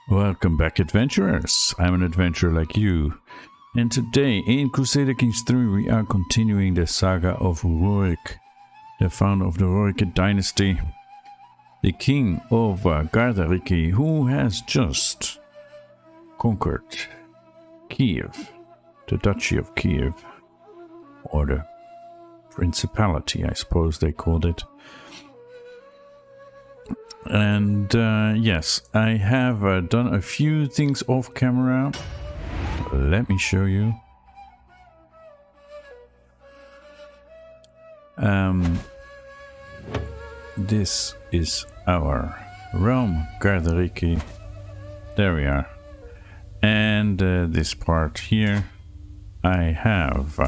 Welcome back, adventurers. I'm an adventurer like you. And today in Crusader Kings 3 we are continuing the saga of Rurik, the founder of the Rurikid dynasty, the king of Rurikid, who has just conquered Kiev, the Duchy of Kiev, or the Principality, I suppose they called it. And yes, I have done a few things off camera. Let me show you. This is our realm, Rurikid. There we are. And this part here, I have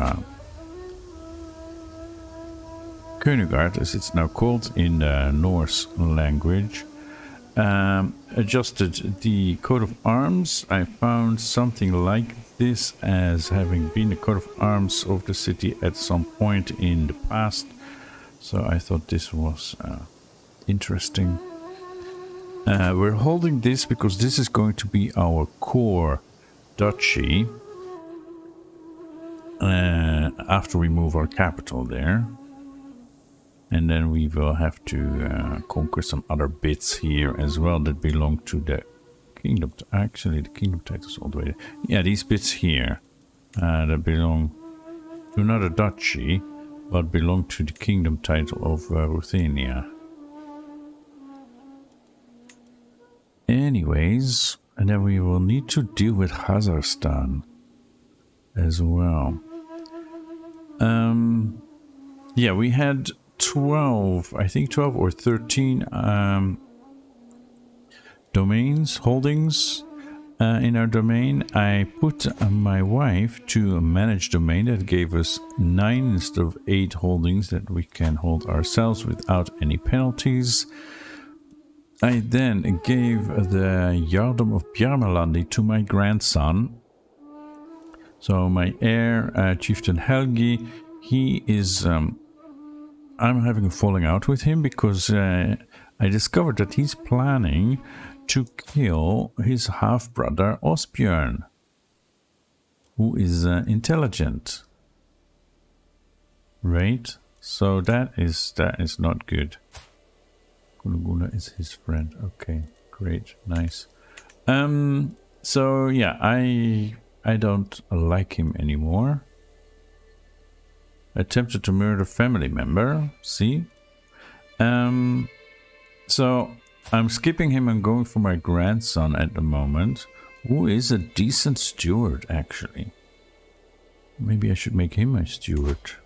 Konungard, as it's now called in the Norse language. Adjusted the coat of arms. I found something like this as having been the coat of arms of the city at some point in the past. So I thought this was interesting. We're holding this because this is going to be our core duchy after we move our capital there. And then we will have to conquer some other bits here as well that belong to the kingdom. Actually, the kingdom titles all the way there. Yeah, these bits here that belong to not a duchy, but belong to the kingdom title of Ruthenia. Anyways, and then we will need to deal with Kazakhstan as well. Yeah, we had 12, I think 12 or 13 domains, holdings in our domain. I put my wife to manage domain. That gave us 9 instead of 8 holdings that we can hold ourselves without any penalties. I then gave the Jarldom of Bjarmalandi to my grandson. So my heir, Chieftain Helgi, he is... I'm having a falling out with him because I discovered that he's planning to kill his half-brother Osbjörn, who is intelligent. Right? So that is not good. Gunaguna is his friend. Okay, great, nice. So yeah, I don't like him anymore. Attempted to murder family member. See? So I'm skipping him and going for my grandson at the moment, who is a decent steward actually. Maybe I should make him my steward.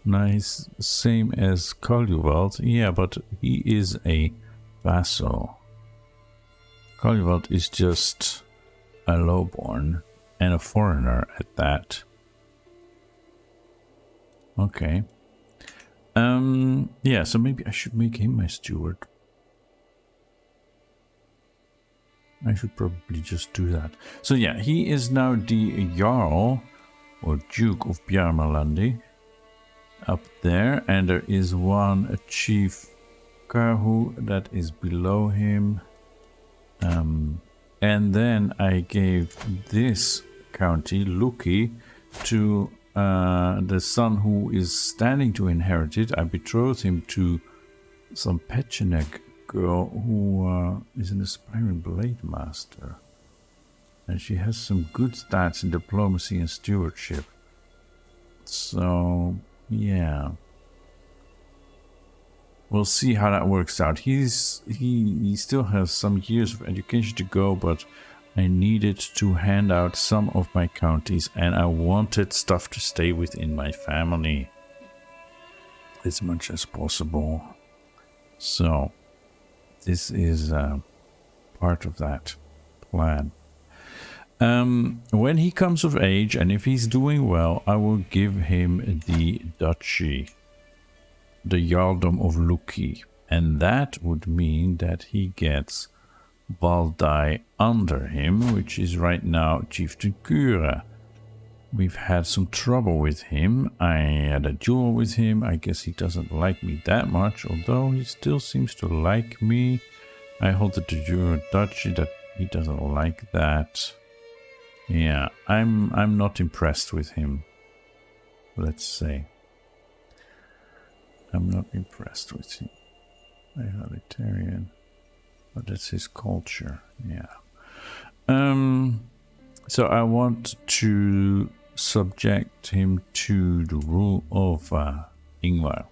Nice, same as Kaljuvald. Yeah, but he is a vassal. Kaljuvald is just a lowborn and a foreigner at that. Okay. Yeah, so maybe I should make him my steward. I should probably just do that. So yeah, he is now the Jarl, or Duke of Bjarmalandi, up there. And there is one Chief Karhu that is below him. And then I gave this county, Luki, to... the son who is standing to inherit it. I betrothed him to some Pechenek girl who is an aspiring blade master. And she has some good stats in diplomacy and stewardship. So, yeah. We'll see how that works out. He still has some years of education to go, but I needed to hand out some of my counties and I wanted stuff to stay within my family as much as possible. So this is part of that plan. When he comes of age and if he's doing well, I will give him the duchy, the Jarldom of Luki, and that would mean that he gets Valdai under him, which is right now Chieftain Kura. We've had some trouble with him. I had a duel with him. I guess he doesn't like me that much, although he still seems to like me. I hold the de jure duchy. That He doesn't like that. Yeah, I'm not impressed with him. Let's say. I'm not impressed with him. Egalitarian. But that's his culture. Yeah. So I want to subject him to the rule of Ingvar.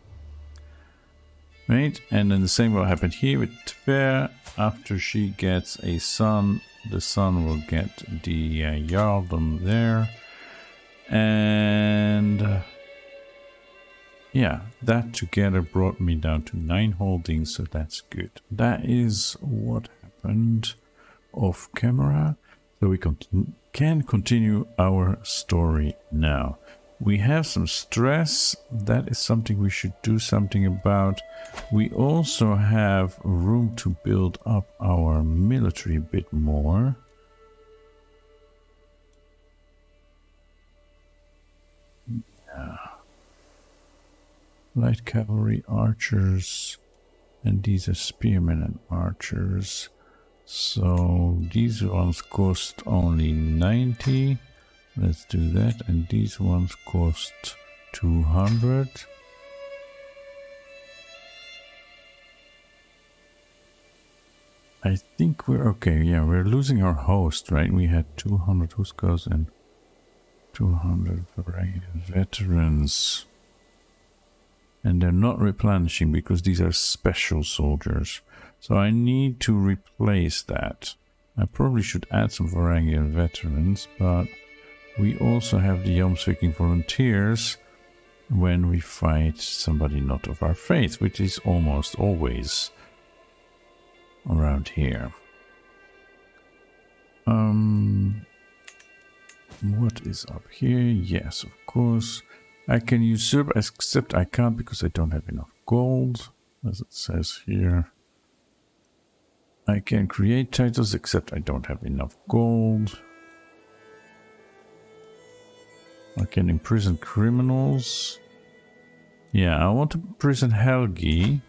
Right? And then the same will happen here with Tver. After she gets a son, the son will get the Jarldom there. And yeah, that together brought me down to 9 holdings, so that's good. That is what happened off camera. So we can continue our story now. We have some stress. That is something we should do something about. We also have room to build up our military a bit more. Yeah. Light cavalry archers. And these are spearmen and archers. So these ones cost only 90. Let's do that. And these ones cost 200. I think we're okay. Yeah, we're losing our host, right? We had 200 Huskars and 200 veterans. And they're not replenishing because these are special soldiers. So I need to replace that. I probably should add some Varangian veterans, but we also have the Jomsviking volunteers when we fight somebody not of our faith, which is almost always around here. What is up here? Yes, of course. I can usurp, except I can't because I don't have enough gold, as it says here. I can create titles, except I don't have enough gold. I can imprison criminals. Yeah, I want to imprison Helgi.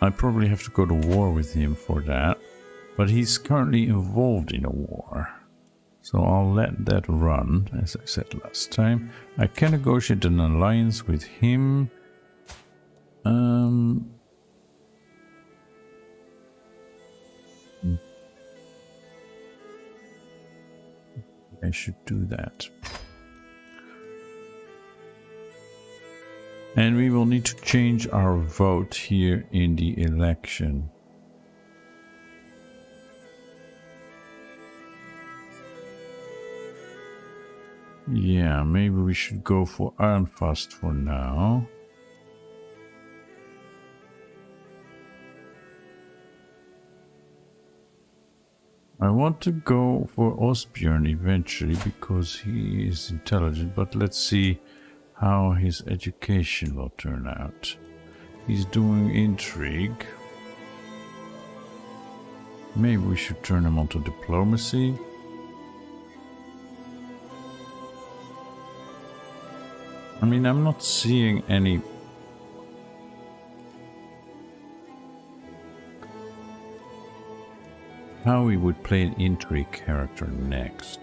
I probably have to go to war with him for that. But he's currently involved in a war. So I'll let that run, as I said last time. I can negotiate an alliance with him. I should do that. And we will need to change our vote here in the election. Yeah, maybe we should go for Arnfast for now. I want to go for Osbjörn eventually because he is intelligent, but let's see how his education will turn out. He's doing intrigue. Maybe we should turn him onto diplomacy. I mean, I'm not seeing any... how we would play an intrigue character next.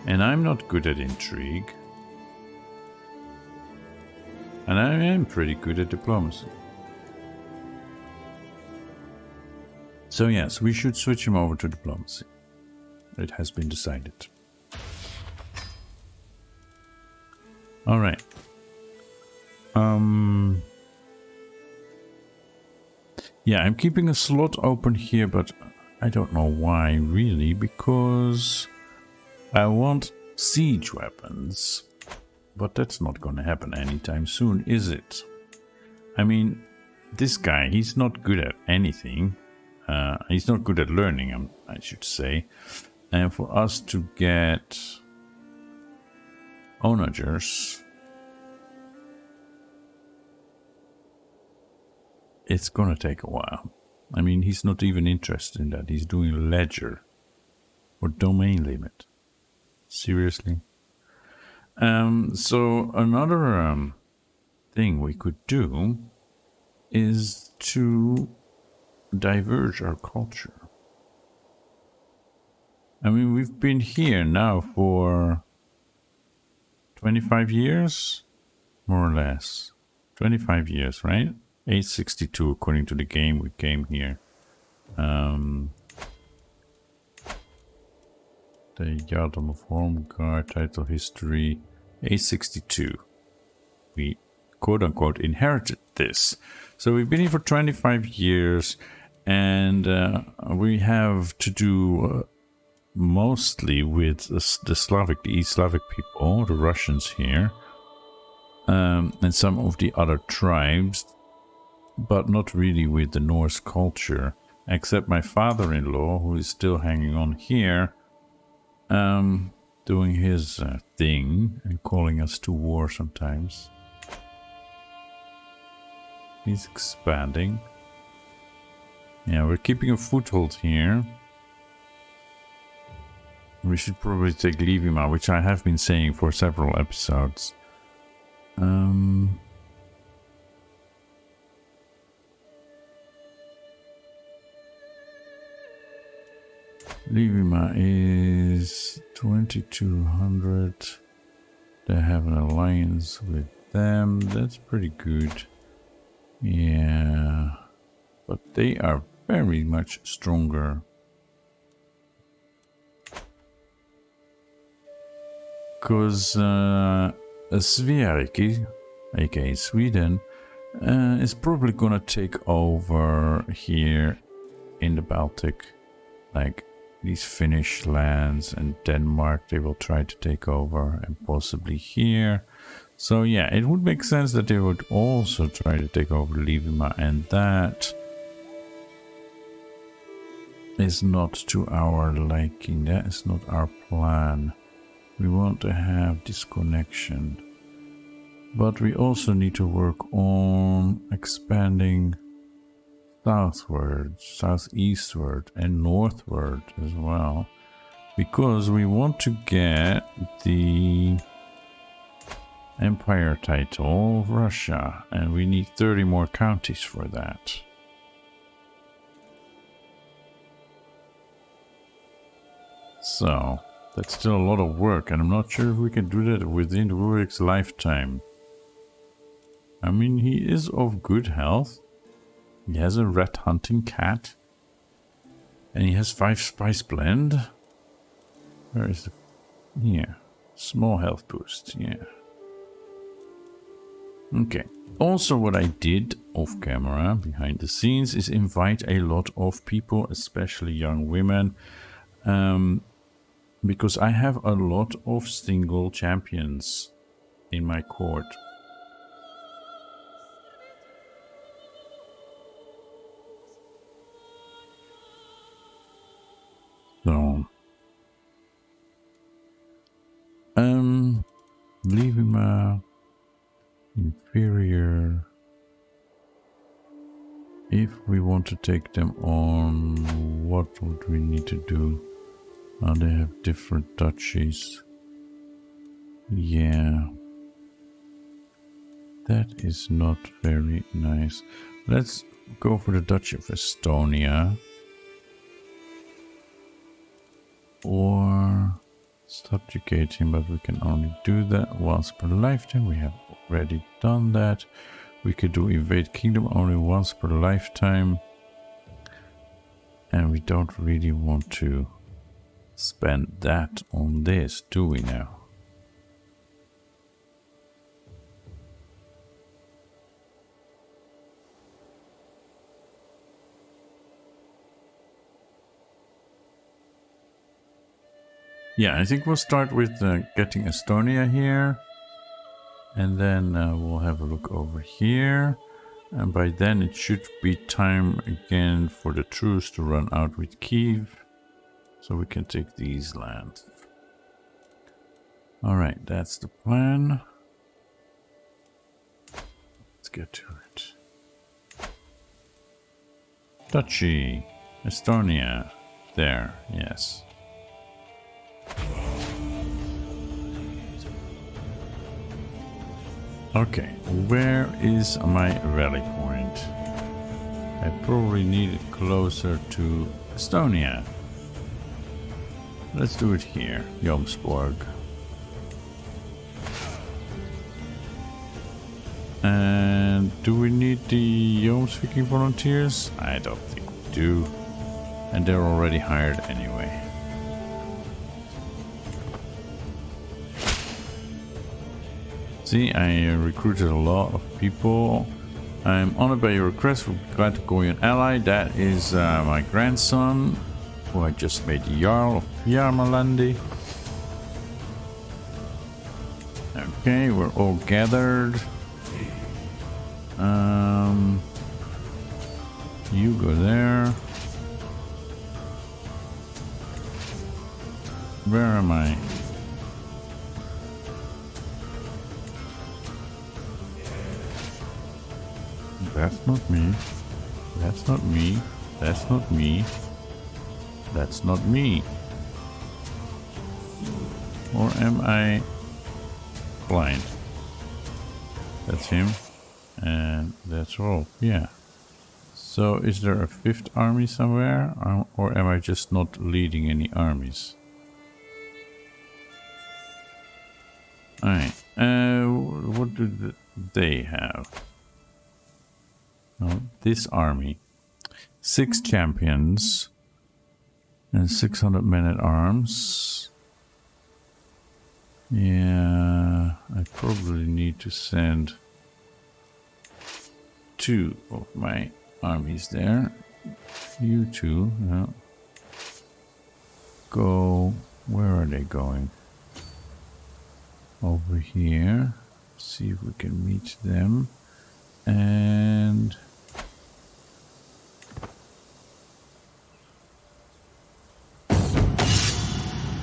And I'm not good at intrigue. And I am pretty good at diplomacy. So yes, we should switch him over to diplomacy. It has been decided. Alright. Yeah, I'm keeping a slot open here, but I don't know why really, because I want siege weapons. But that's not going to happen anytime soon, is it? I mean, this guy, he's not good at anything. He's not good at learning, I should say. And for us to get onagers, it's gonna take a while. I mean, he's not even interested in that. He's doing ledger or domain limit. Seriously? So another thing we could do is to diverge our culture. I mean, we've been here now for 25 years, more or less. 25 years, right? 862 according to the game we came here. The Yardom of Home Guard, title history, 862. We quote-unquote inherited this. So we've been here for 25 years, and we have to do mostly with the East Slavic people, the Russians here, and some of the other tribes, but not really with the Norse culture, except my father-in-law, who is still hanging on here, doing his thing and calling us to war sometimes. He's expanding. Yeah, we're keeping a foothold here. We should probably take Livima, which I have been saying for several episodes. Livima is 2200. They have an alliance with them. That's pretty good. Yeah. But they are very much stronger. Because Rurikid, aka Sweden, is probably gonna take over here in the Baltic. Like these Finnish lands, and Denmark they will try to take over, and possibly here. So yeah, it would make sense that they would also try to take over Livima, and that is not to our liking. That is not our plan. We want to have this connection, but we also need to work on expanding southward, southeastward, and northward as well, because we want to get the Empire title of Russia, and we need 30 more counties for that. So that's still a lot of work, and I'm not sure if we can do that within Rurik's lifetime. I mean, he is of good health. He has a rat hunting cat. And he has 5 spice blend. Where is the... Here. Small health boost, yeah. Okay. Also what I did off camera, behind the scenes, is invite a lot of people, especially young women. Because I have a lot of single champions in my court. So, leave him inferior. If we want to take them on, what would we need to do? They have different duchies. Yeah. That is not very nice. Let's go for the Duchy of Estonia. Or subjugate him, but we can only do that once per lifetime. We have already done that. We could do invade kingdom only once per lifetime. And we don't really want to spend that on this, do we now? Yeah, I think we'll start with getting Estonia here. And then we'll have a look over here. And by then it should be time again for the truce to run out with Kiev. So we can take these lands. Alright, that's the plan. Let's get to it. Duchy. Estonia. There, yes. Okay, where is my rally point? I probably need it closer to Estonia. Let's do it here, Jomsborg. And do we need the Jomsviking volunteers? I don't think we do. And they're already hired anyway. See, I recruited a lot of people. I'm honored by your request. We're glad to call you an ally. That is my grandson, who I just made the Jarl of Yarmalandi. Okay, we're all gathered. You go there. Where am I? That's not me. That's not me. That's not me. That's not me. Or am I blind? That's him. And that's all. Yeah. So is there a 5th army somewhere? Or am I just not leading any armies? Alright. What do they have? Oh, this army. 6 champions. And 600 men at arms. Yeah. I probably need to send 2 of my armies there. You 2. Yeah. Go. Where are they going? Over here. See if we can meet them. And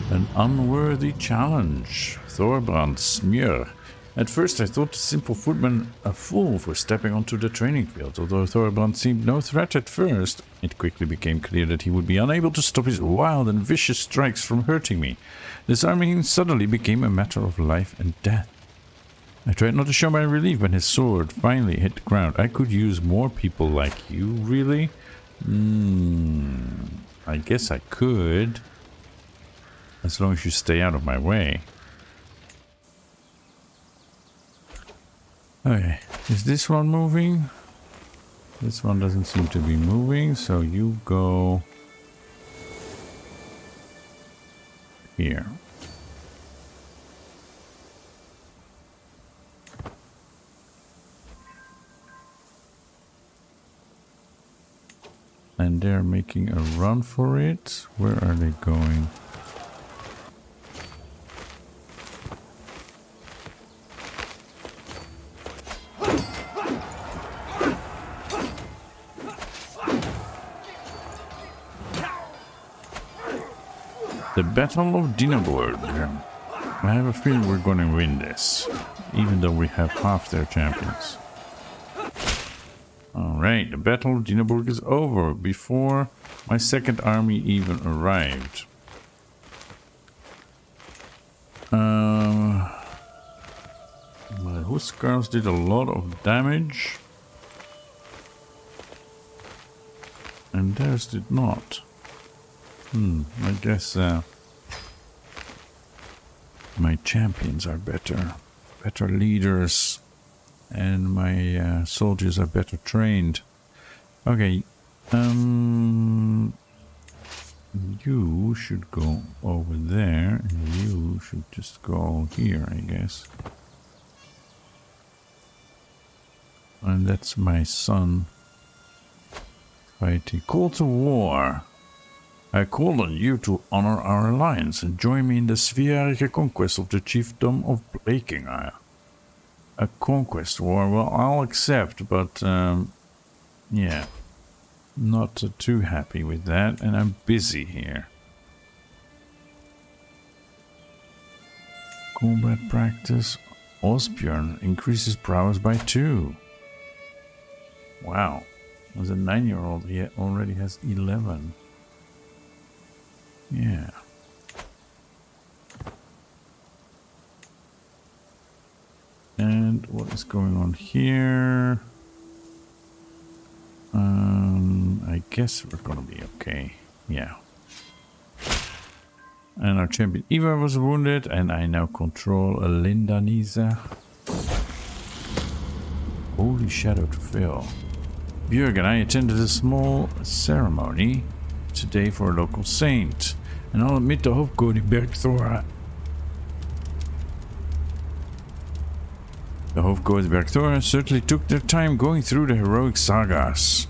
an unworthy challenge. Thorbrand Smyr. At first I thought the simple footman a fool for stepping onto the training field. Although Thorbrand seemed no threat at first, it quickly became clear that he would be unable to stop his wild and vicious strikes from hurting me. Disarming suddenly became a matter of life and death. I tried not to show my relief when his sword finally hit the ground. I could use more people like you, really? I guess I could. As long as you stay out of my way. Okay, is this one moving? This one doesn't seem to be moving, so you go here. And they're making a run for it. Where are they going? The Battle of Dynaborg. I have a feeling we're going to win this, even though we have half their champions. Alright, the Battle of Dynaborg is over before my 2nd army even arrived. My Huskars did a lot of damage. And theirs did not. I guess my champions are better leaders, and my soldiers are better trained. Okay, you should go over there, and you should just go here, I guess. And that's my son fighting. Call to war. I call on you to honor our alliance and join me in the Sverige conquest of the chiefdom of Blekinge. A conquest war, well, I'll accept, but, yeah, not too happy with that, and I'm busy here. Combat practice. Osbjörn increases prowess by 2. Wow. As a 9-year-old, he already has 11. Yeah. And what is going on here? I guess we're gonna be okay. Yeah. And our champion Eva was wounded, and I now control a Lindanisa. Holy shadow to fill. Björg and I attended a small ceremony today for a local saint. En I'll admit the hoofdgoed in Bergthora. The hoofdgoed Bergthora certainly took their time going through the heroic sagas.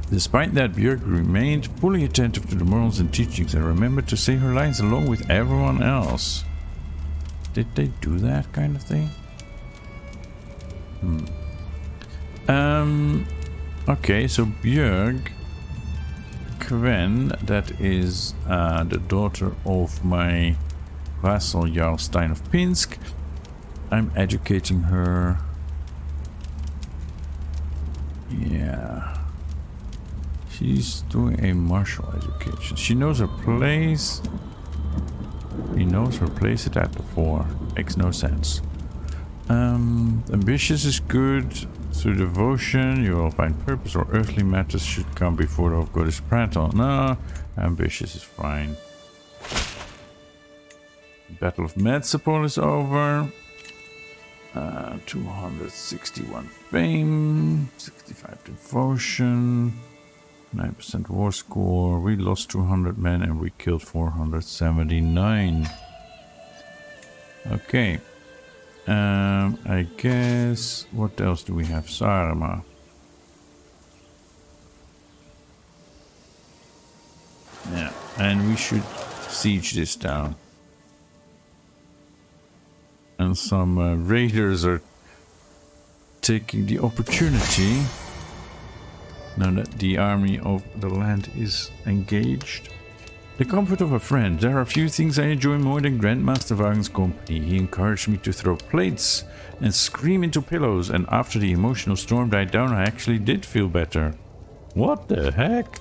Despite that, Björk remained fully attentive to the morals and teachings and remembered to say her lines along with everyone else. Did they do that kind of thing? Okay, so Björk Kven, that is the daughter of my vassal Jarl Stein of Pinsk. I'm educating her. Yeah. She's doing a martial education. She knows her place. He knows her place at the 4. Makes no sense. Ambitious is good. Through devotion, you will find purpose, or earthly matters should come before the God is prattle. No, ambitious is fine. Battle of Metsapol is over. 261 fame, 65 devotion, 9% war score. We lost 200 men and we killed 479. Okay. I guess, what else do we have? Sarma. Yeah, and we should siege this down. And some raiders are taking the opportunity, now that the army of the land is engaged. The comfort of a friend. There are few things I enjoy more than Grandmaster Wagen's company. He encouraged me to throw plates and scream into pillows, and after the emotional storm died down, I actually did feel better. What the heck?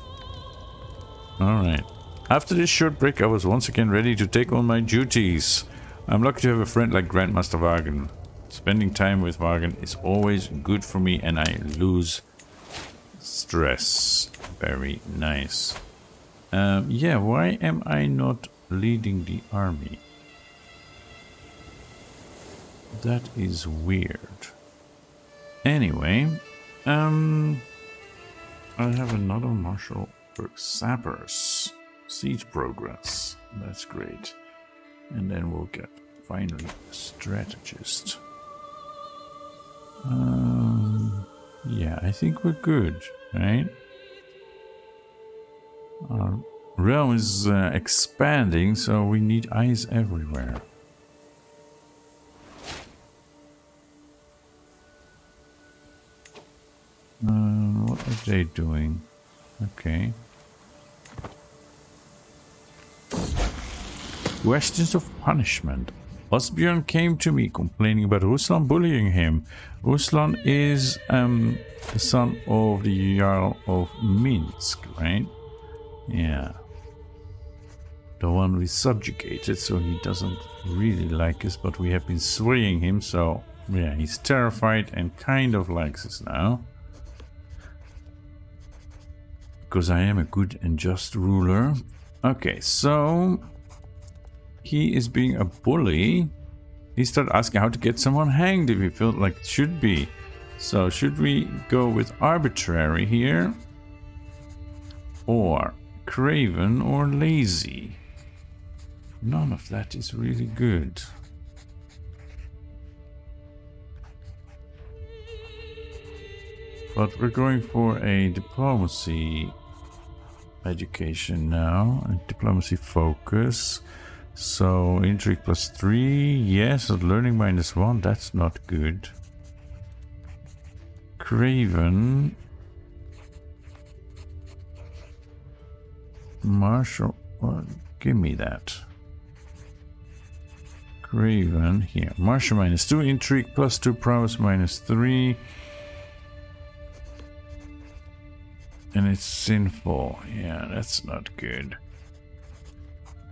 Alright. After this short break, I was once again ready to take on my duties. I'm lucky to have a friend like Grandmaster Wagen. Spending time with Wagen is always good for me, and I lose stress. Very nice. Yeah, why am I not leading the army? That is weird. Anyway, I have another martial for sappers. Siege progress. That's great. And then we'll get finally a strategist. Yeah, I think we're good, right? Our realm is expanding, so we need eyes everywhere. What are they doing? Okay. Questions of punishment. Osbjörn came to me complaining about Ruslan bullying him. Ruslan is the son of the Jarl of Minsk, right? Yeah. The one we subjugated, so he doesn't really like us, but we have been swaying him, so yeah, he's terrified and kind of likes us now. Because I am a good and just ruler. Okay, so he is being a bully. He started asking how to get someone hanged if he felt like it should be. So should we go with arbitrary here? Or craven or lazy? None of that is really good. But we're going for a diplomacy education now, a diplomacy focus. So intrigue +3, yes, but learning -1, that's not good. Craven, martial, well, give me that. Craven here, martial -2, intrigue +2, prowess -3. And it's sinful. Yeah, that's not good.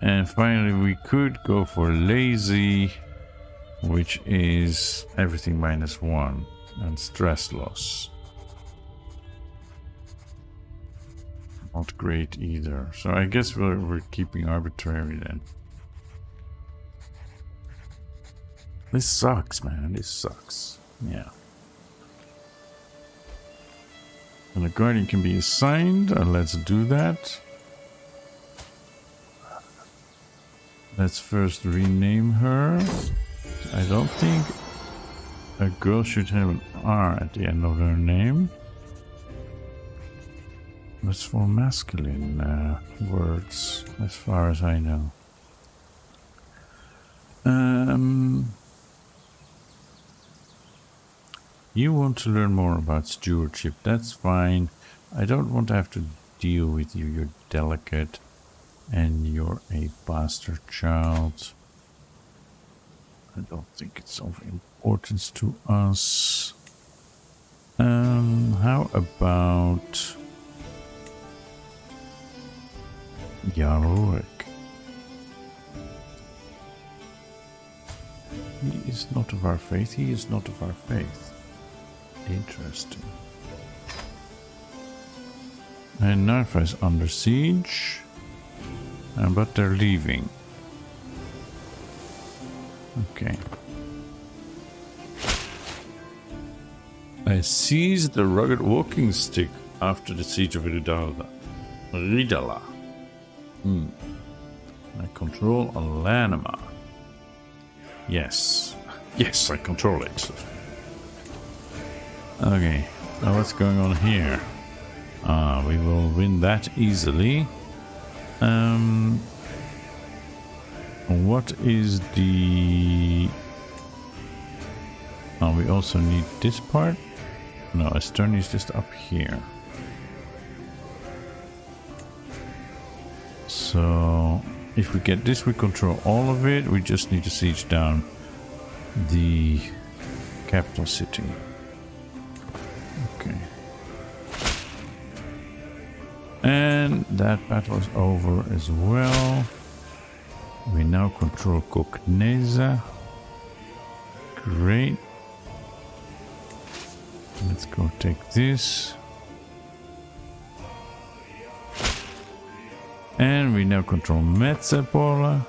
And finally, we could go for lazy. which is everything -1 and stress loss. Not great either. So I guess we're keeping arbitrary then. This sucks, man. This sucks. Yeah. And a guardian can be assigned. Let's do that. Let's first rename her. I don't think a girl should have an R at the end of her name. That's for masculine words, as far as I know. You want to learn more about stewardship, that's fine. I don't want to have to deal with you, you're delicate and you're a bastard child. I don't think it's of importance to us. How about Rurik? He is not of our faith, he is not of our faith. Interesting. And Narfa is under siege, but they're leaving. Okay. I seized the rugged walking stick after the siege of Ridala. I control Alanima. Yes. Yes, I control it. Okay, now what's going on here? We will win that easily. What is the... Oh, we also need this part? No, Eistland is just up here. So, if we get this, we control all of it. We just need to siege down the capital city. Okay. And that battle is over as well. We now control Kokneza. Great. Let's go take this. And we now control Metzepola.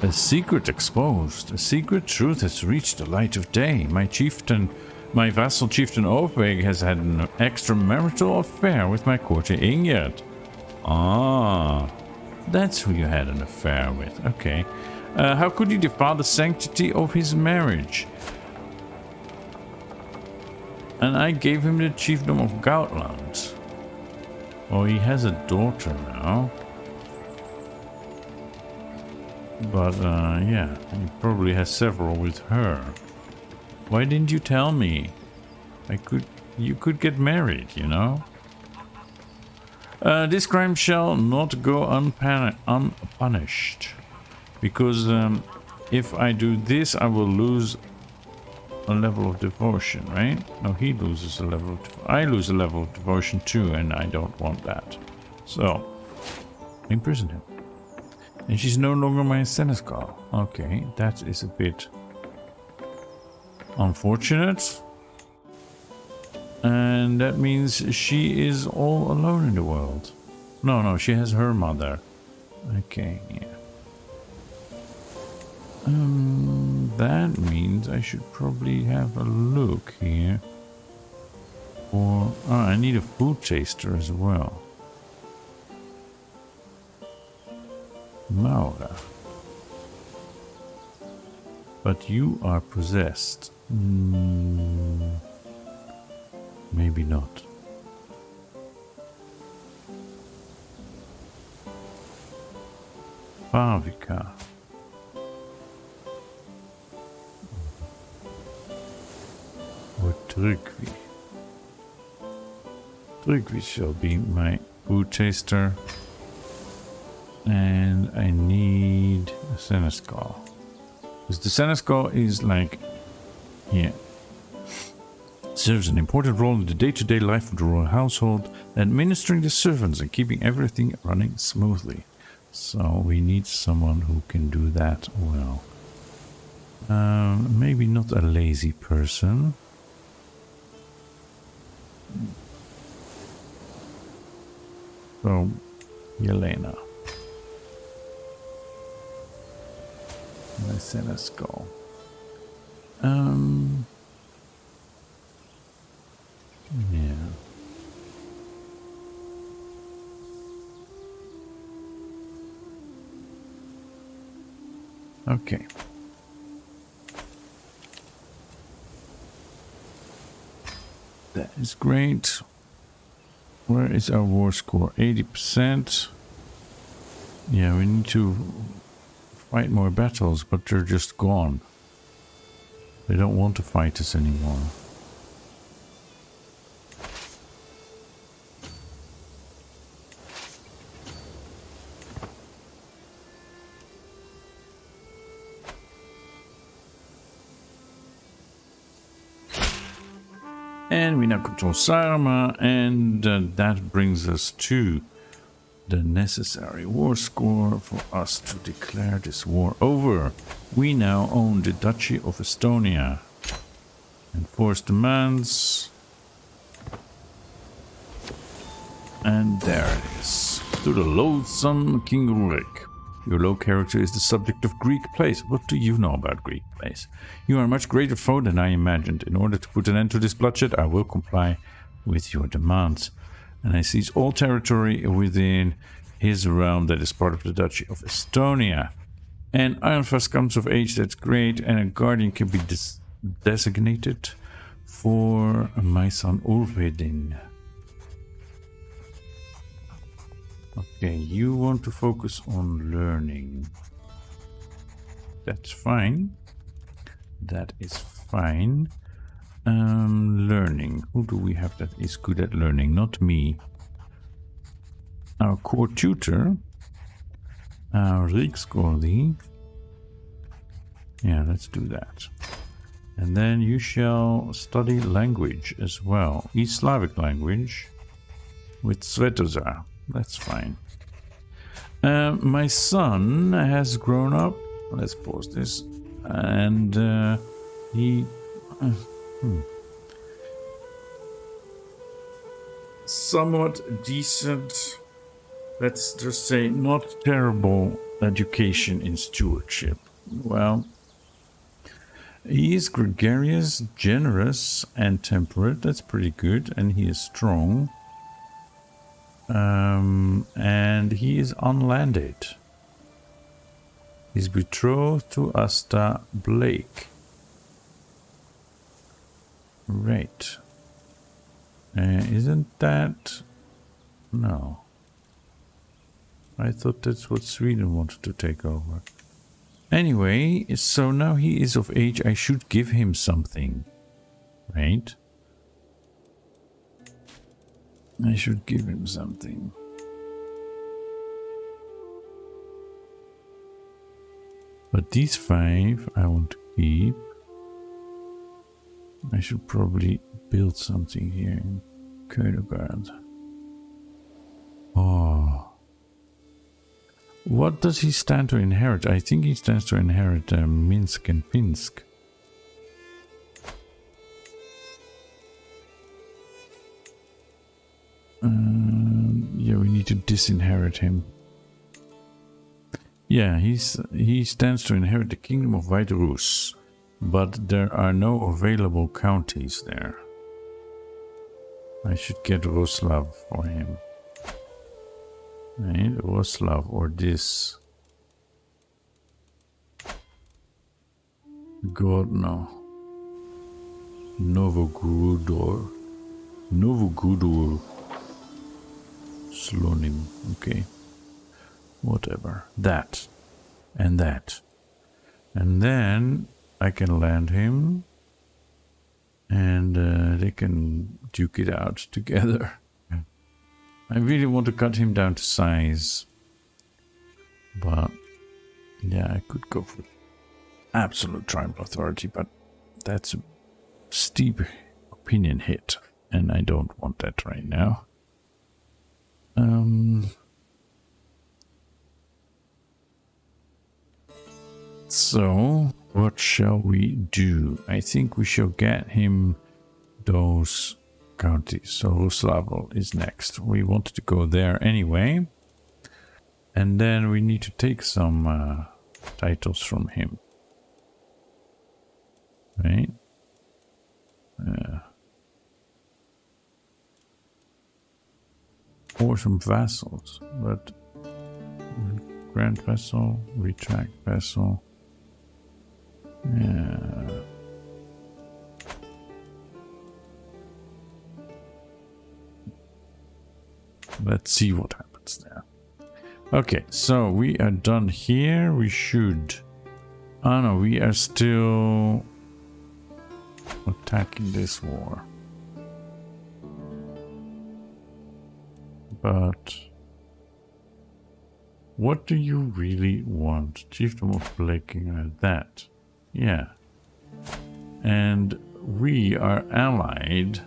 A secret exposed. A secret truth has reached the light of day. My vassal chieftain Oveg has had an extramarital affair with my courtier Ingjerd. Ah, that's who you had an affair with. Okay. How could you defile the sanctity of his marriage? And I gave him the chiefdom of Goutland. Oh, he has a daughter now. But, yeah, he probably has several with her. Why didn't you tell me? You could get married, you know? This crime shall not go unpunished. Because, if I do this, I will lose a level of devotion, right? No, he loses a level of... I lose a level of devotion too, and I don't want that. So, imprison him. And she's no longer my seneschal. Okay, that is a bit unfortunate. And that means she is all alone in the world. No, she has her mother. Okay, yeah. That means I should probably have a look here. Or, I need a food taster as well. Maura. But you are possessed. Maybe not. Pavika. Or Trygvi. Trygvi shall be my food taster. And I need a seneschal. Because the seneschal is like... Yeah. Serves an important role in the day-to-day life of the royal household, administering the servants and keeping everything running smoothly. So we need someone who can do that well. Maybe not a lazy person. So, Yelena. I said let's go. Yeah. Okay. That is great. Where is our war score? 80%. Yeah, we need to fight more battles, but they're just gone. They don't want to fight us anymore. And we now control Sarma, and that brings us to the necessary war score for us to declare this war over. We now own the Duchy of Estonia. Enforce demands. And there it is. To the loathsome King Rurik. Your low character is the subject of Greek plays. What do you know about Greek plays? You are a much greater foe than I imagined. In order to put an end to this bloodshed, I will comply with your demands. And I seize all territory within his realm that is part of the Duchy of Estonia. And Ironfast comes of age, that's great. And a guardian can be designated for my son Ulvedin. Okay, you want to focus on learning. That's fine. That is fine. Learning. Who do we have that is good at learning? Not me. Our core tutor. Riksgårdi. Yeah, let's do that. And then you shall study language as well. East Slavic language with Svetozar. That's fine. My son has grown up. Let's pause this. And he... somewhat decent, let's just say not terrible education in stewardship. Well, he is gregarious, generous, and temperate. That's pretty good. And he is strong. And he is unlanded. He's betrothed to Asta Blake. Right. Isn't that... No. I thought that's what Sweden wanted to take over. Anyway, so now he is of age. I should give him something. Right? I should give him something. But these 5 I want to keep. I should probably build something here in Königsberg. Oh. What does he stand to inherit? I think he stands to inherit Minsk and Pinsk. Yeah, we need to disinherit him. Yeah, he stands to inherit the kingdom of White Rus, but there are no available counties there. I should get Rosleif for him. Right, Rosleif or this. Godno. Novogrodor. Novogrodor. Slonim. Okay. Whatever. That. And that. And then I can land him. And they can duke it out together. I really want to cut him down to size. But yeah, I could go for absolute tribal authority, but that's a steep opinion hit. And I don't want that right now. So, what shall we do? I think we shall get him those counties. So, Rosleif is next. We wanted to go there anyway. And then we need to take some titles from him. Right? Or some vassals. But Grand Vassal, Retract Vassal. Yeah. Let's see what happens there. Okay, so we are done here. We should... Oh no, we are still attacking this war. But... what do you really want? Chiefdom of Blaking, that. Yeah. And we are allied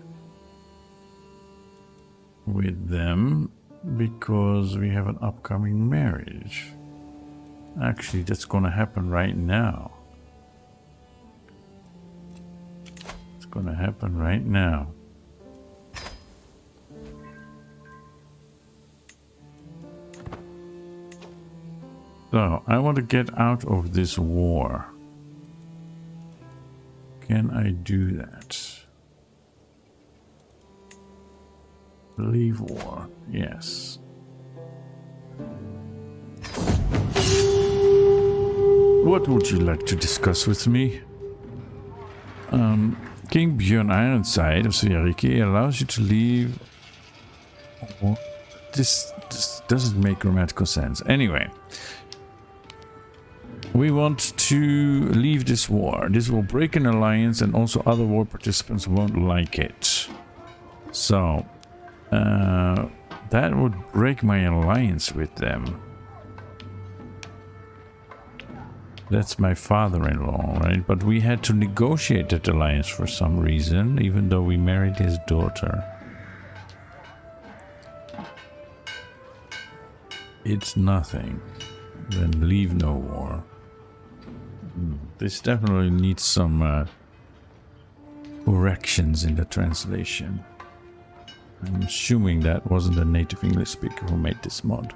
with them because we have an upcoming marriage. Actually, that's gonna happen right now. It's gonna happen right now. So, I want to get out of this war. Can I do that? Leave war, yes. What would you like to discuss with me? King Björn Ironside of Rurikid allows you to leave. This doesn't make grammatical sense. Anyway. We want to leave this war. This will break an alliance and also other war participants won't like it. So, that would break my alliance with them. That's my father-in-law, right? But we had to negotiate that alliance for some reason, even though we married his daughter. It's nothing. Then leave no war. This definitely needs some corrections in the translation. I'm assuming that wasn't a native English speaker who made this mod.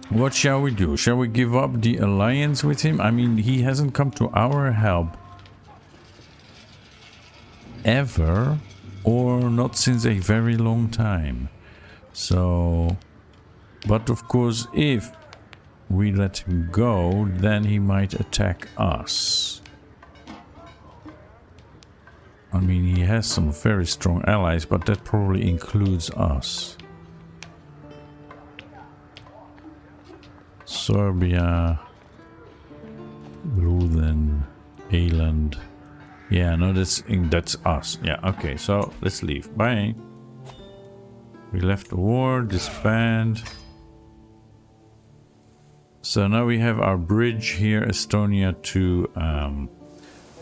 What shall we do? Shall we give up the alliance with him? I mean, he hasn't come to our help ever, or not since a very long time. So... but of course, if we let him go, then he might attack us. I mean, he has some very strong allies, but that probably includes us. Serbia, Ruthen, Eistland. Yeah, no, that's us. Yeah, okay, so let's leave. Bye. We left the war, disband. So now we have our bridge here, Estonia to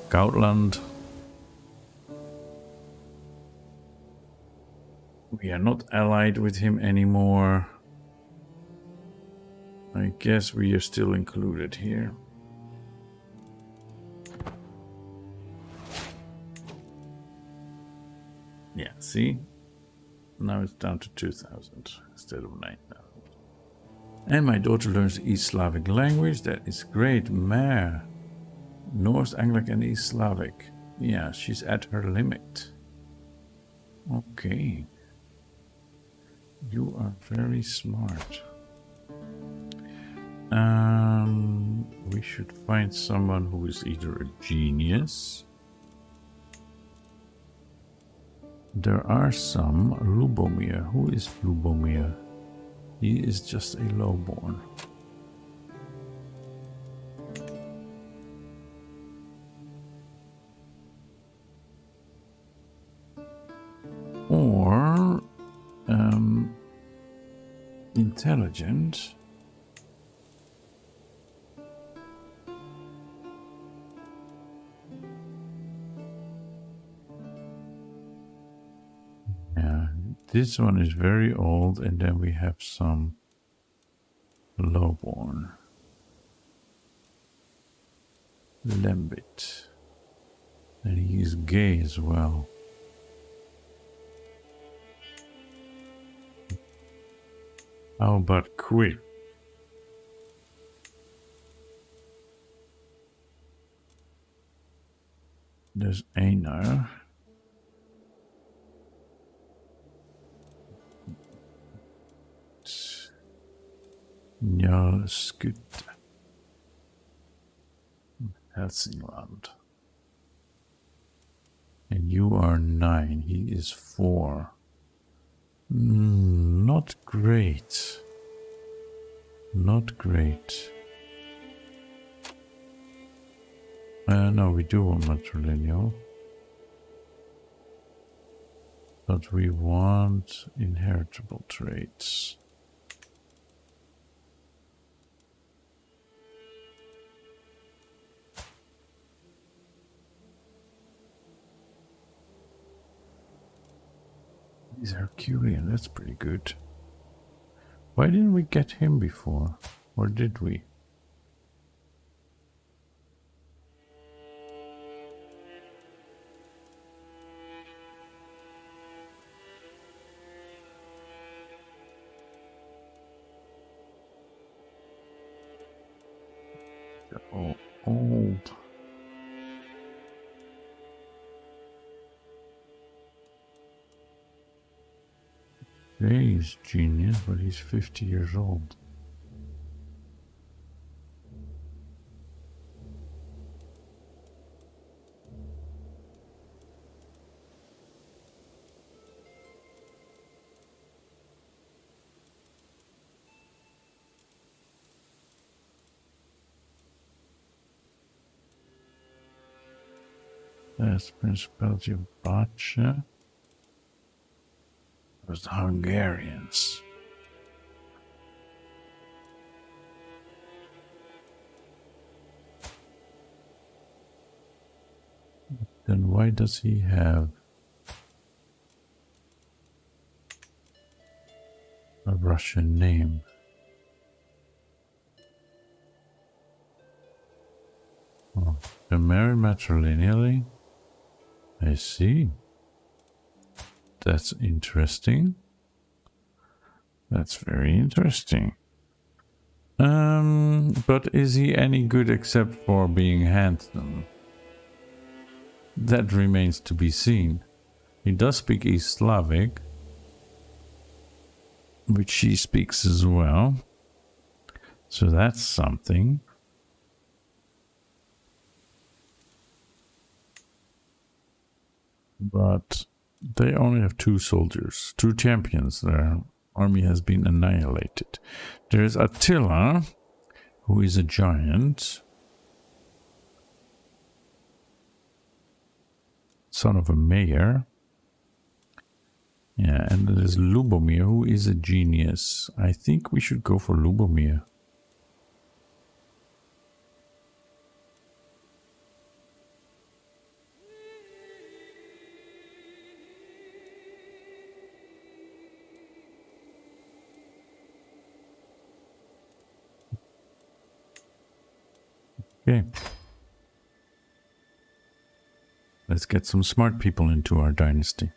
Goutland. We are not allied with him anymore. I guess we are still included here. Yeah, see? Now it's down to 2,000 instead of 9,000. And my daughter learns the East Slavic language. That is great. Mare. North Anglic and East Slavic. Yeah, she's at her limit. Okay. You are very smart. We should find someone who is either a genius. There are some. Lubomir. Who is Lubomir? He is just a lowborn. Or intelligent. Yeah, this one is very old, and then we have some Lowborn. Lembit. And he is gay as well. How about Quick? There's Einar. Njalskut. Helsingland. And you are 9. He is 4. Not great. Not great. No, we do want matrilineal. But we want inheritable traits. He's Herculean, that's pretty good. Why didn't we get him before? Or did we? Oh, old. He's genius, but he's 50 years old. That's Principality of Bacha. It was the Hungarians. Then why does he have a Russian name? Oh, they're married matrilineally? I see. That's interesting. That's very interesting. But is he any good except for being handsome? That remains to be seen. He does speak East Slavic, which she speaks as well. So that's something. But they only have 2 soldiers, 2 champions. Their army has been annihilated. There is Attila, who is a giant, son of a mayor. Yeah, and there is Lubomir, who is a genius. I think we should go for Lubomir. Okay. Let's get some smart people into our dynasty.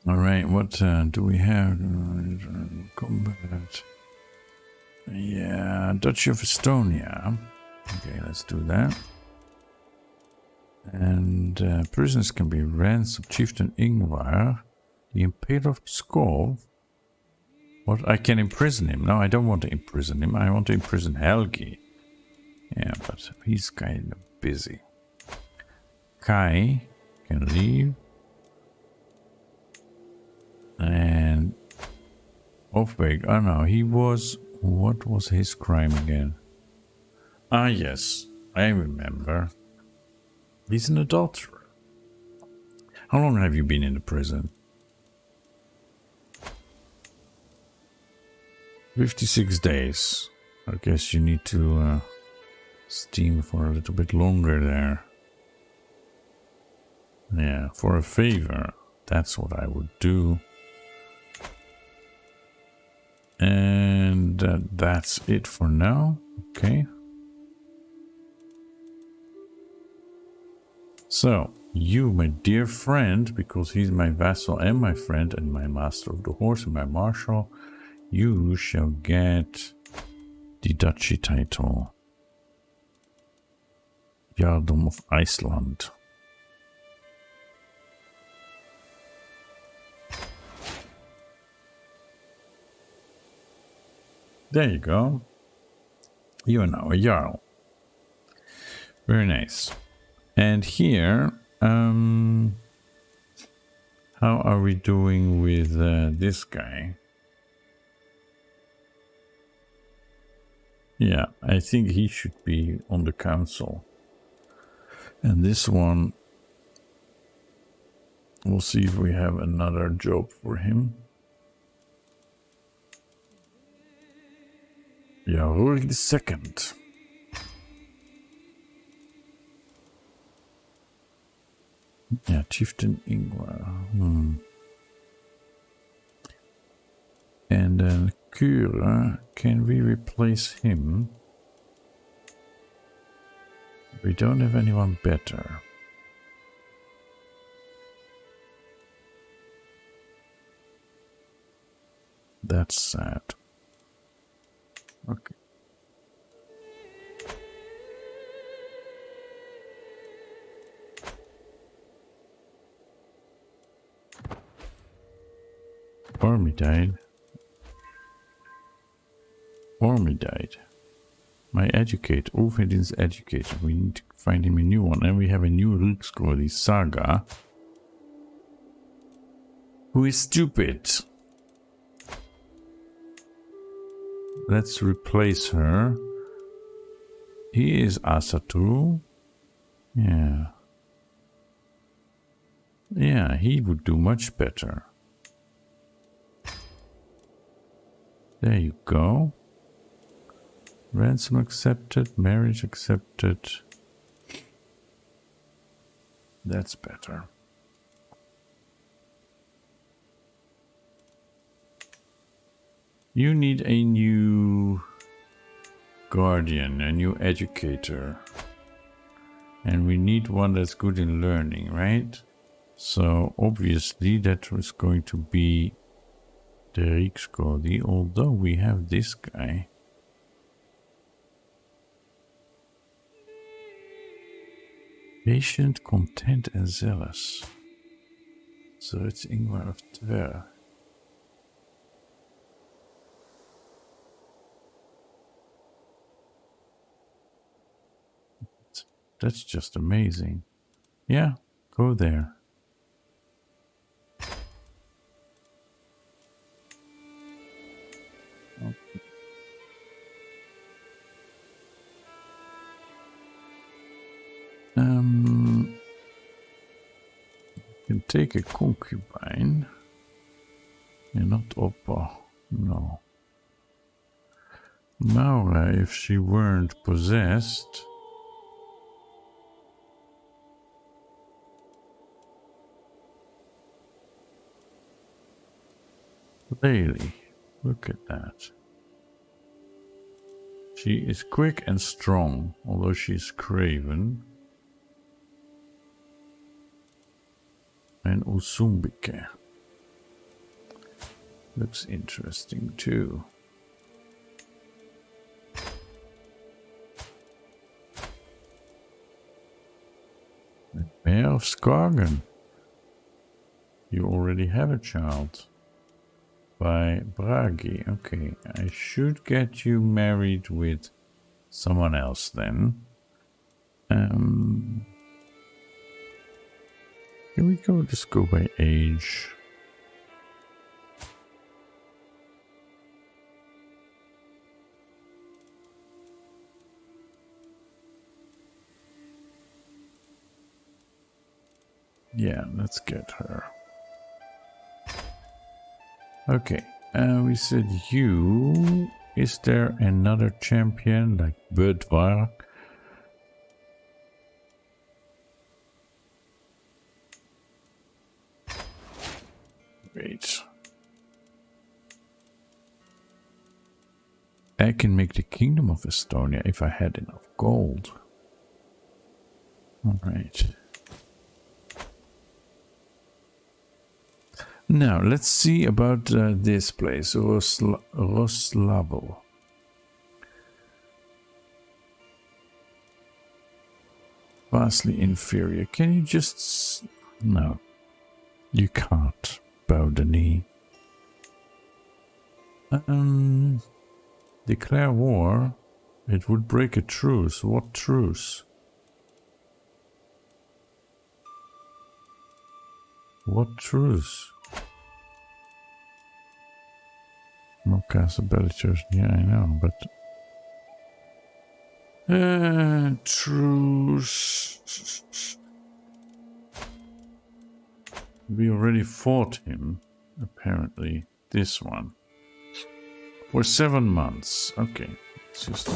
All right, what do we have? Combat. Yeah, Duchy of Estonia. Okay, let's do that. And prisoners can be ransomed. Chieftain Ingvar, the Imperator of Pskov. What? I can imprison him. No, I don't want to imprison him. I want to imprison Helgi. Yeah, but he's kind of busy. Kai can leave. And Ofbeg. Oh no, he was... What was his crime again? Ah, yes, I remember. He's an adulterer. How long have you been in the prison? 56 days. I guess you need to steam for a little bit longer there. Yeah, for a favor, that's what I would do. And that's it for now. Okay. So, you, my dear friend, because he's my vassal and my friend and my master of the horse and my marshal, you shall get the duchy title. Jarldom of Eistland. There you go. You are now a Jarl. Very nice. And here, how are we doing with this guy? Yeah, I think he should be on the council. And this one, we'll see if we have another job for him. Yeah, Rurik the second. Yeah, Chieftain Ingvar. And then Kura, can we replace him? We don't have anyone better. That's sad. Okay. Army died. Army died. My educator. Ulfhedin's educator. We need to find him a new one. And we have a new Riksgård, Saga. Who is stupid. Let's replace her. He is Asatru. Yeah. Yeah, he would do much better. There you go. Ransom accepted, marriage accepted. That's better. You need a new guardian, a new educator. And we need one that's good in learning, right? So obviously that was going to be the Riksgård, although we have this guy. Patient, content and zealous. So it's Ingvar of Tver. That's just amazing. Yeah, go there. Okay. You can take a concubine. You're not Oppa. No. Maura, if she weren't possessed. Really, look at that. She is quick and strong, although she's craven. And Usumbike. Looks interesting too. The Mayor of Skagen. You already have a child. By Bragi. Okay, I should get you married with someone else then. Can we go just go by age? Yeah, let's get her. Okay, We said you. Is there another champion like Budvar? Wait. I can make the Kingdom of Estonia if I had enough gold. Alright. Now, let's see about this place, Rosleif. Vastly inferior. Can you just... No. You can't bow the knee. Declare war. It would break a truce. What truce? What truce? No castle bellicers. Yeah, I know, but... truce... We already fought him, apparently. This one. For 7 months. Okay. Let's just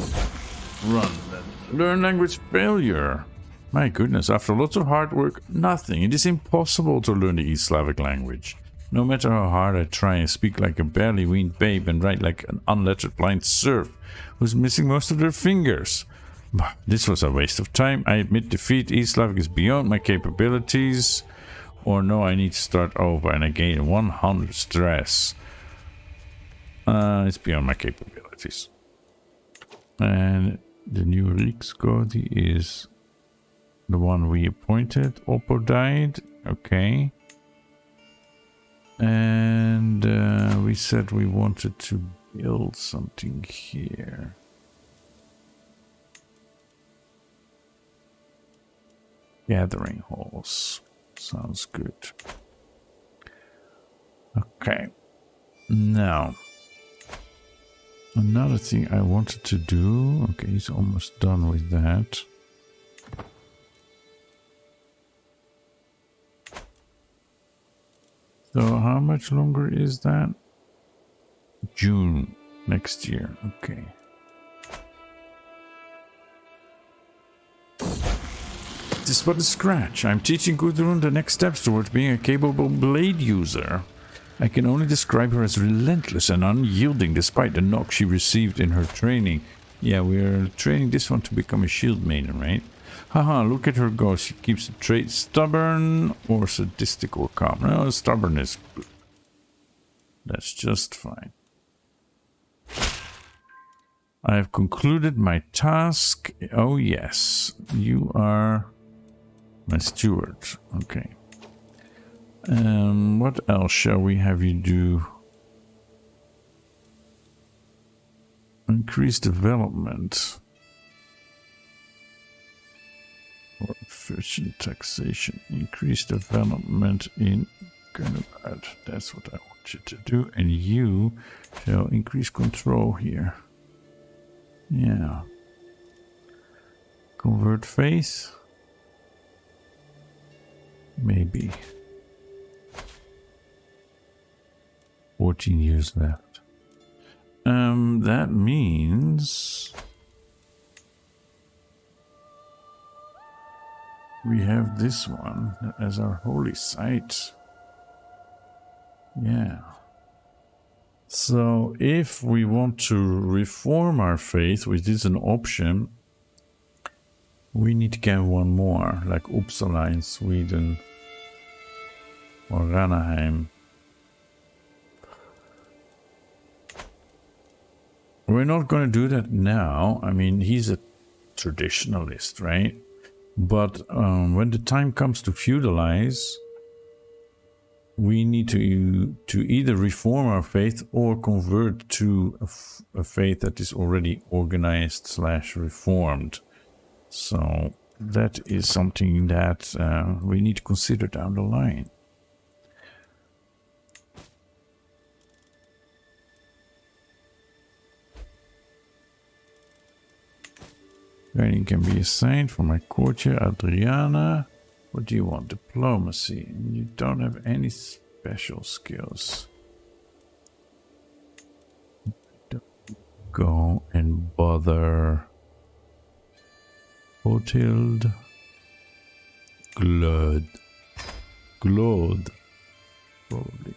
run then. Learn language failure. My goodness, after lots of hard work, nothing. It is impossible to learn the East Slavic language. No matter how hard I try, I speak like a barely weaned babe and write like an unlettered blind serf who's missing most of their fingers. This was a waste of time. I admit defeat. East Slavic is beyond my capabilities. Or no, I need to start over and I gain 100 stress. It's beyond my capabilities. And the new Riksgodi is the one we appointed. Oppo died. Okay. And we said we wanted to build something here. Gathering halls. Sounds good. Okay. Now, another thing I wanted to do. Okay, he's almost done with that. So how much longer is that? June next year. Okay. This is but a scratch. I'm teaching Gudrun the next steps towards being a capable blade user. I can only describe her as relentless and unyielding despite the knock she received in her training. Yeah, we're training this one to become a shield maiden, right? Haha, look at her go. She keeps the trait stubborn or sadistic or calm. No, stubborn is good. That's just fine. I have concluded my task. Oh yes, you are my steward. Okay. What else shall we have you do? Increase development. Or efficient taxation. Increase development in Grenobad. That's what I want you to do. And you shall increase control here. Yeah. Convert faith? Maybe. 14 years left. That means we have this one as our holy site. Yeah. So if we want to reform our faith, which is an option, we need to get one more, like Uppsala in Sweden or Ranheim. We're not going to do that now. I mean, he's a traditionalist, right? But when the time comes to feudalize, we need to either reform our faith or convert to a faith that is already organized / reformed. So that is something that we need to consider down the line. Training can be assigned for my courtier Adriana. What do you want? Diplomacy. And you don't have any special skills. go and bother Hotild Glod. Glod, probably.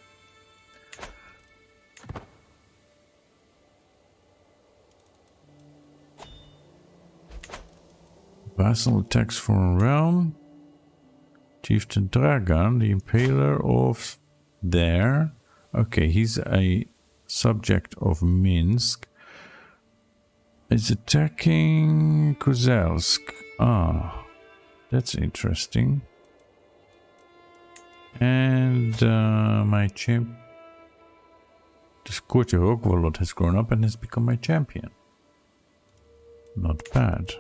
Vassal attacks foreign realm. Chieftain Dragan, the impaler of there. Okay, he's a subject of Minsk. Is attacking Kozelsk. Ah, that's interesting. And my champ, the Scorcher Rockwarlord, has grown up and has become my champion. Not bad.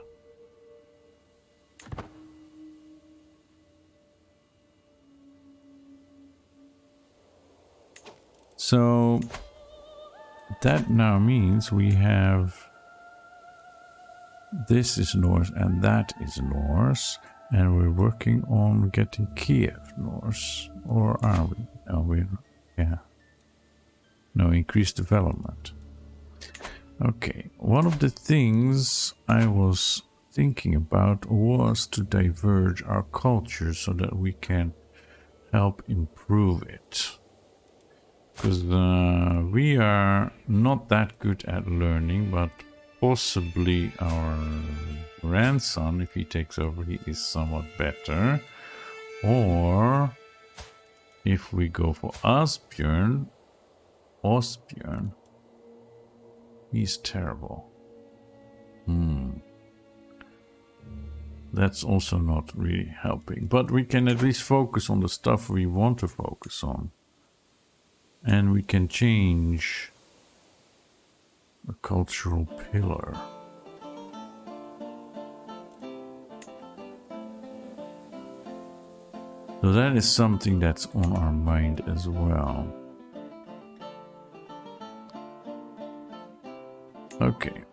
So that now means we have this is Norse and that is Norse, and we're working on getting Kiev Norse, or are we? No, yeah. No, increased development. Okay, one of the things I was thinking about was to diverge our culture so that we can help improve it. Because we are not that good at learning, but possibly our grandson, if he takes over, he is somewhat better. Or if we go for Osbjörn, he's terrible. That's also not really helping. But we can at least focus on the stuff we want to focus on. And we can change a cultural pillar. So that is something that's on our mind as well. Okay.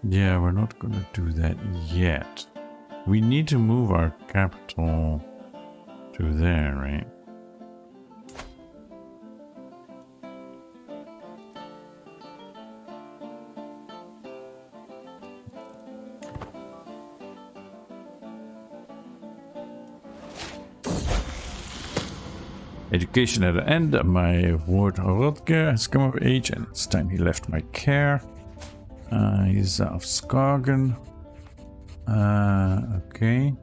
Yeah, we're not gonna do that yet. We need to move our capital to there, right? Education at an end. My ward Rutger has come of age and it's time he left my care. He's of Skagen. Okay.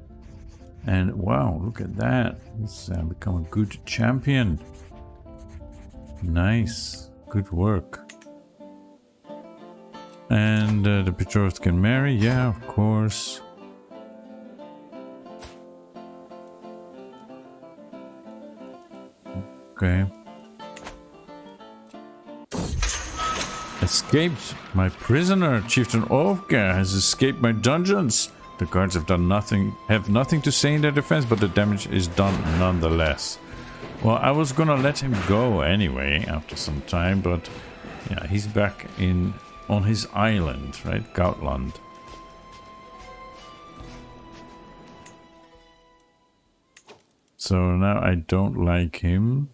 And wow, look at that. He's become a good champion. Nice. Good work. And the betrothed can marry. Yeah, of course. Okay. Escaped. My prisoner, Chieftain Olfgar, has escaped my dungeons. The guards have nothing to say in their defense, but the damage is done nonetheless. Well, I was gonna let him go anyway after some time, but yeah, he's back on his island, right? Gautland. So now I don't like him.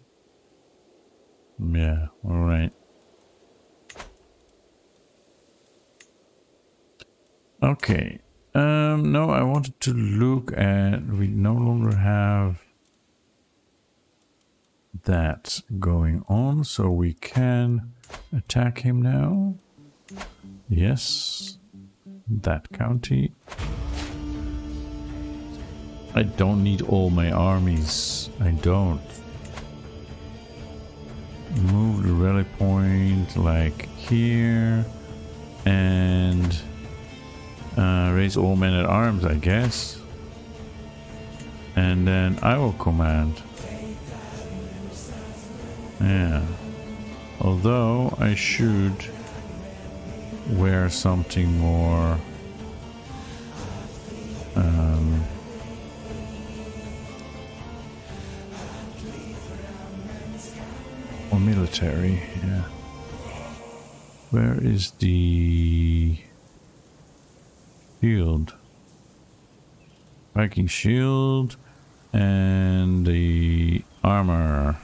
Yeah, alright. Okay. No, I wanted to look at... We no longer have that going on, so we can attack him now. Yes. That county. I don't need all my armies. I don't. Move the rally point like here. And raise all men at arms, I guess. And then I will command. Yeah. Although I should wear something more more military, yeah. Where is the shield? Viking shield and the armor.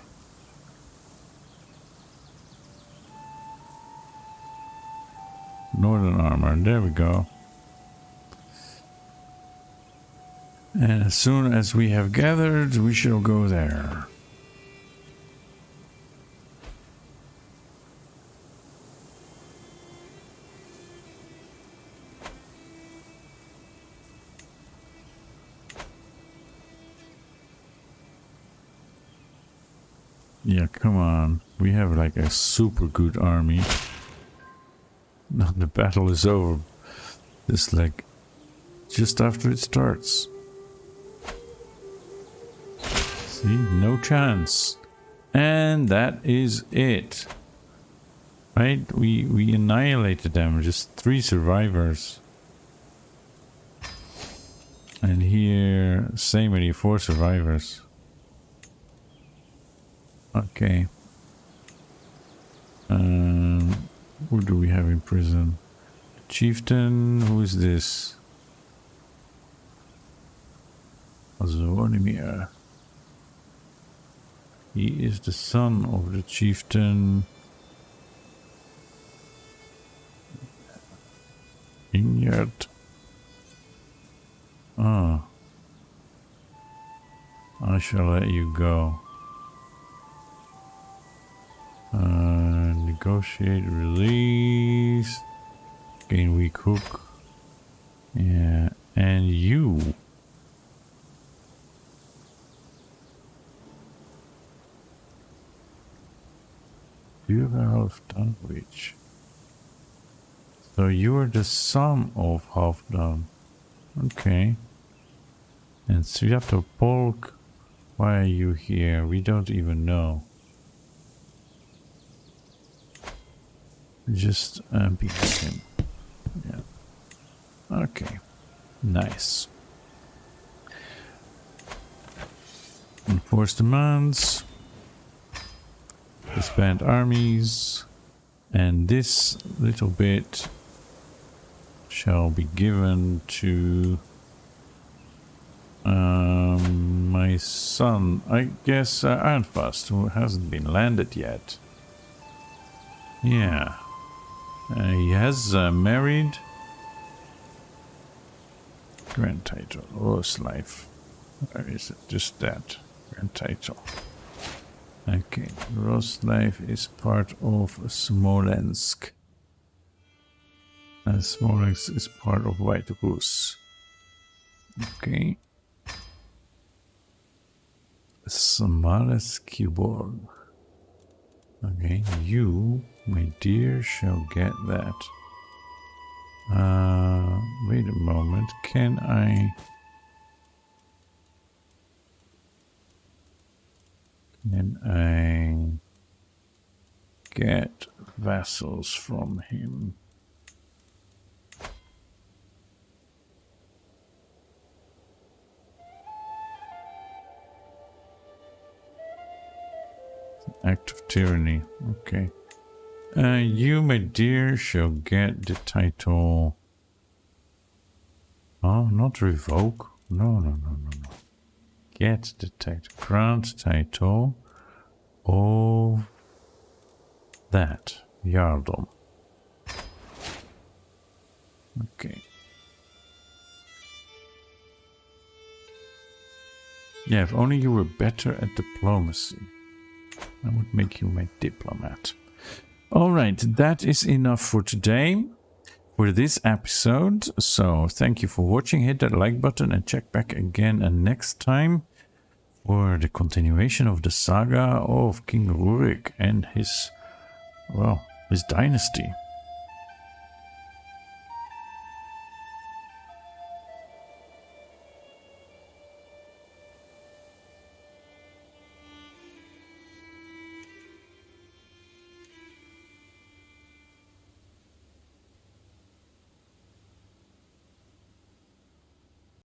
Northern armor. There we go. And as soon as we have gathered, we shall go there. Yeah, come on. We have like a super good army. Now the battle is over. Just like just after it starts. See, no chance. And that is it. Right? We annihilated them. Just 3 survivors. And here, same many 4 survivors. Okay. Who do we have in prison? Chieftain, who is this? Zvonimir. He is the son of the chieftain. Inyard. Ah. I shall let you go. Negotiate release. Gain weak hook. Yeah, and you. You have half Dunwich. So you are the son of Halfdan. Okay. And Sviatopolk, why are you here? We don't even know. Just beat him. Yeah. Okay. Nice. Enforce demands. Disband armies. And this little bit shall be given to my son. I guess Arnfast, who hasn't been landed yet. Yeah. He has married. Grand title, Rosleif. Where is it? Just that. Grand title. Okay, Rosleif is part of Smolensk. And Smolensk is part of White Rus. Okay. Smolensk-Kiborg. Okay, you, my dear, shall get that. Wait a moment. Can I get vassals from him? Act of tyranny. Okay. You, my dear, shall get the title. Oh, not revoke. No. Get the title. Grant title of that. Jarldom. Okay. Yeah, if only you were better at diplomacy. I would make you my diplomat. Alright, that is enough for today, for this episode. So, thank you for watching. Hit that like button and check back again next time for the continuation of the saga of King Rurik and his, well, his dynasty.